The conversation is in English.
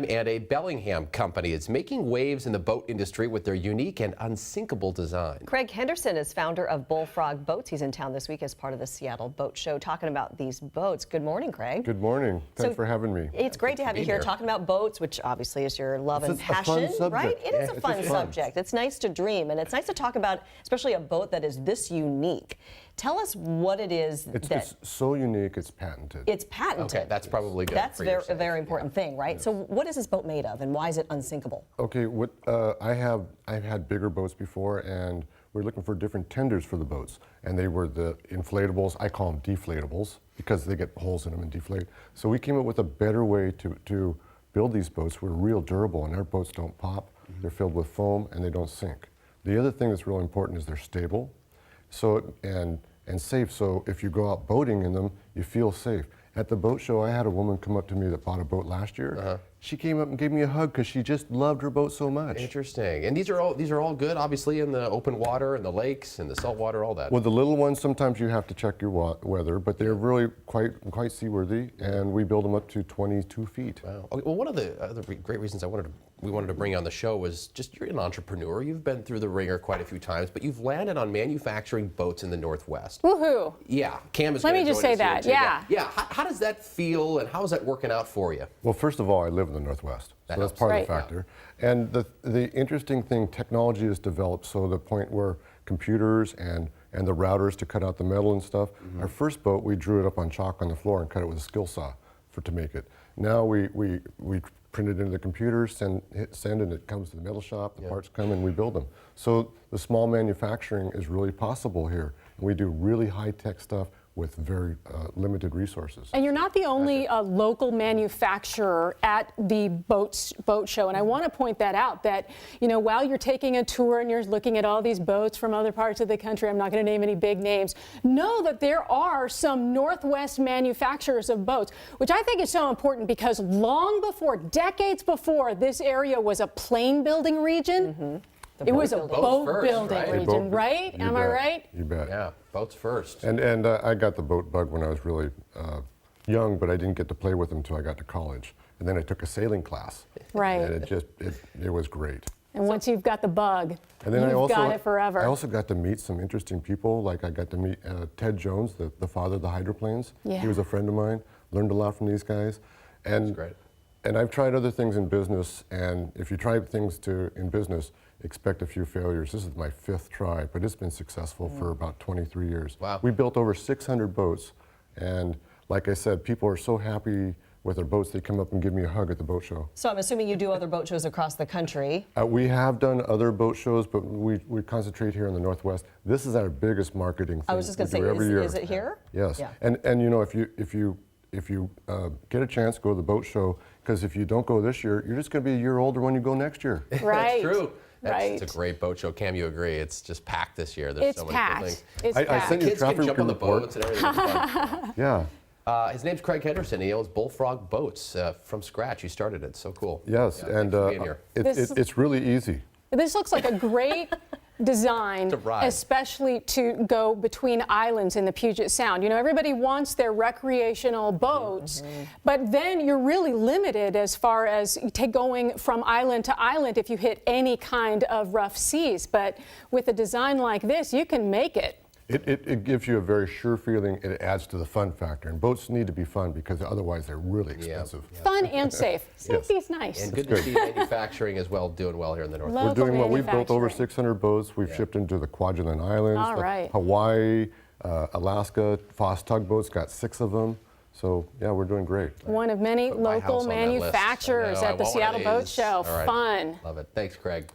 And a Bellingham company is making waves in the boat industry with their unique and unsinkable design. Craig Henderson is founder of Bullfrog Boats. He's in town this week as part of the Seattle Boat Show talking about these boats. Good morning, Craig. Good morning. Thanks for having me. It's great to have you here talking about boats, which obviously is your love and passion, right? It is a fun subject. It's nice to dream, and it's nice to talk about, especially a boat that is this unique. Tell us what it is It's so unique, it's patented. It's patented. Okay, that's probably good. That's a very important thing, right? Yeah. So what is this boat made of, and why is it unsinkable? Okay, I've had bigger boats before, and we're looking for different tenders for the boats. And they were the inflatables, I call them deflatables, because they get holes in them and deflate. So we came up with a better way to build these boats. We're real durable, and our boats don't pop. They're filled with foam, and they don't sink. The other thing that's really important is they're stable. So, and safe, so if you go out boating in them, you feel safe. At the boat show, I had a woman come up to me that bought a boat last year. She came up and gave me a hug because she just loved her boat so much. Interesting. And these are all good, obviously, in the open water and the lakes and the salt water, all that. Well, the little ones, sometimes you have to check your weather, but they're really quite seaworthy, and we build them up to 22 feet. Wow. Okay, well, one of the other great reasons we wanted to bring you on the show was just you're an entrepreneur. You've been through the ringer quite a few times, but you've landed on manufacturing boats in the Northwest. Woohoo! Yeah, Cam is. Let me just say that. Yeah. Yeah. How does that feel, and how is that working out for you? Well, first of all, I live in the Northwest, so that's part of the factor. Yeah. And the interesting thing, technology has developed so the point where computers and the routers to cut out the metal and stuff. Our first boat, we drew it up on chalk on the floor and cut it with a skill saw to make it. Now we print it into the computer, send, and it comes to the metal shop, the parts come and we build them. So the small manufacturing is really possible here. And we do really high-tech stuff with very limited resources. And you're not the only local manufacturer at the boat show, and I want to point that out, that, you know, while you're taking a tour and you're looking at all these boats from other parts of the country, I'm not going to name any big names, know that there are some Northwest manufacturers of boats, which I think is so important because long before, decades before, this area was a plane building region. It was a boat building region, right? Am I right? You bet. Yeah, boats first. And I got the boat bug when I was really young, but I didn't get to play with them until I got to college. And then I took a sailing class. Right. And it was great. And once you've got the bug, and then you've got it forever. I also got to meet some interesting people. Like I got to meet Ted Jones, the father of the hydroplanes. Yeah. He was a friend of mine. Learned a lot from these guys. And that's great. And I've tried other things in business, and if you try things in business, expect a few failures. This is my 5th try, but it's been successful for about 23 years. Wow. We built over 600 boats, and like I said, people are so happy with their boats, they come up and give me a hug at the boat show. So I'm assuming you do other boat shows across the country. We have done other boat shows, but we concentrate here in the Northwest. This is our biggest marketing thing. I was just going to say, is it here? Yes. Yeah. And you know, if you get a chance, go to the boat show, because if you don't go this year, you're just going to be a year older when you go next year. Right. That's true. Right. It's a great boat show. Cam, you agree? It's just packed this year. There's so many cool things. It's packed. I sent you a Kids can traffic jump on the report. boats and everything. Fun. Yeah. His name's Craig Henderson. He owns Bullfrog Boats from scratch. You started it. So cool. Yes, yeah, and it's really easy. This looks like a great design, especially to go between islands in the Puget Sound. You know, everybody wants their recreational boats, but then you're really limited as far as going from island to island if you hit any kind of rough seas. But with a design like this, you can make it. It gives you a very sure feeling. It adds to the fun factor. And boats need to be fun because otherwise they're really expensive. Yeah. Fun and safe. Safety is nice. And good to see manufacturing as well, doing well here in the Northwest. We're doing well. We've built over 600 boats. We've shipped into the Kwajalein Islands, Hawaii, Alaska. Foss Tugboats got 6 of them. So, yeah, we're doing great. One of many local manufacturers at the Seattle Boat Show. Fun. Love it. Thanks, Craig.